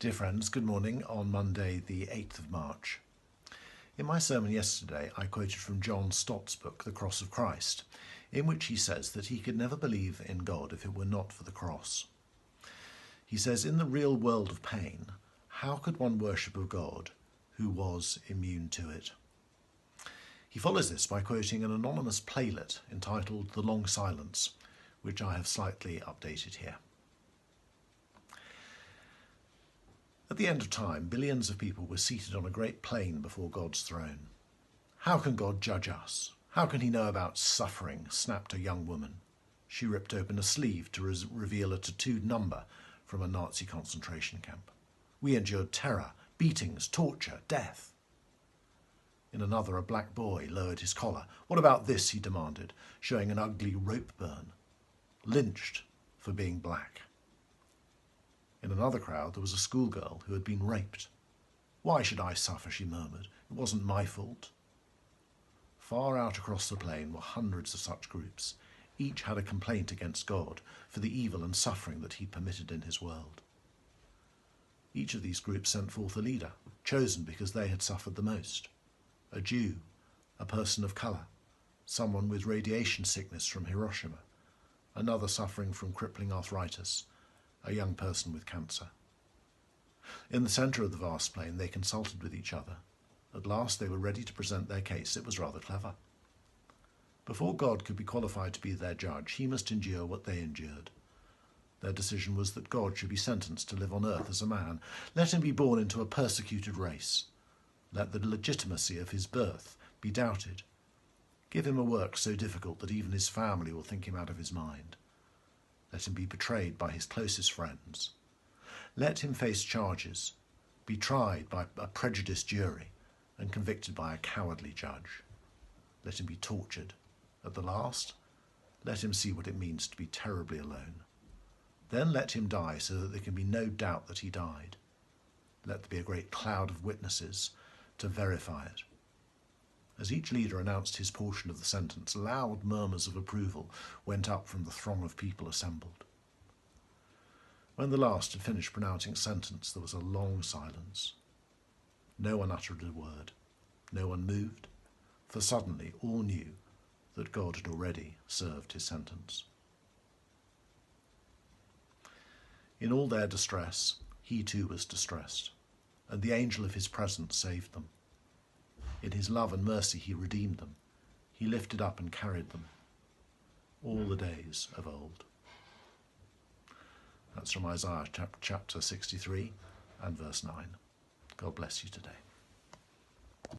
Dear friends, good morning on Monday the 8th of March. In my sermon yesterday I quoted from John Stott's book, The Cross of Christ, in which he says that he could never believe in God if it were not for the cross. He says, in the real world of pain, how could one worship a God who was immune to it? He follows this by quoting an anonymous playlet entitled The Long Silence, which I have slightly updated here. At the end of time, billions of people were seated on a great plain before God's throne. How can God judge us? How can he know about suffering? Snapped a young woman. She ripped open a sleeve to reveal a tattooed number from a Nazi concentration camp. We endured terror, beatings, torture, death. In another, a black boy lowered his collar. What about this, he demanded, showing an ugly rope burn. Lynched for being black. In another crowd, there was a schoolgirl who had been raped. Why should I suffer, she murmured. It wasn't my fault. Far out across the plain were hundreds of such groups. Each had a complaint against God for the evil and suffering that he permitted in his world. Each of these groups sent forth a leader, chosen because they had suffered the most. A Jew, a person of colour, someone with radiation sickness from Hiroshima, another suffering from crippling arthritis, a young person with cancer. In the centre of the vast plain, they consulted with each other. At last they were ready to present their case. It was rather clever. Before God could be qualified to be their judge, he must endure what they endured. Their decision was that God should be sentenced to live on earth as a man. Let him be born into a persecuted race. Let the legitimacy of his birth be doubted. Give him a work so difficult that even his family will think him out of his mind. Let him be betrayed by his closest friends. Let him face charges, be tried by a prejudiced jury, and convicted by a cowardly judge. Let him be tortured. At the last, let him see what it means to be terribly alone. Then let him die so that there can be no doubt that he died. Let there be a great cloud of witnesses to verify it. As each leader announced his portion of the sentence, loud murmurs of approval went up from the throng of people assembled. When the last had finished pronouncing sentence, there was a long silence. No one uttered a word. No one moved, for suddenly all knew that God had already served his sentence. In all their distress, he too was distressed, and the angel of his presence saved them. In his love and mercy he redeemed them. He lifted up and carried them all the days of old. That's from Isaiah chapter 63 and verse 9. God bless you today.